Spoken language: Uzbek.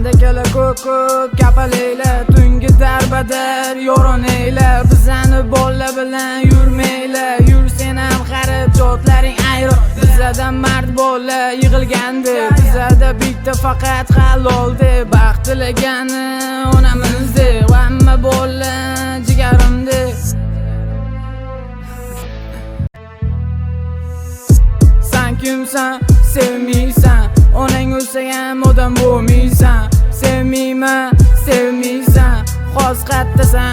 Sende kela ko'p kapalayla, tungi darbadar yo'rin eyla. Bizani bolla bilan yurmayla, yursen ham qarib jotlaring ayro. Bizadan mard bolla yig'ilgandi, bizada bitta faqat haloldi. Baxt tilagani onamizdi, hamma bolla jigarimdi. Sen kimsan, sevmiysan, onang o'lsa ham odam bo'lmaysan. Sevmayman, sevmaysan, xos qattasan.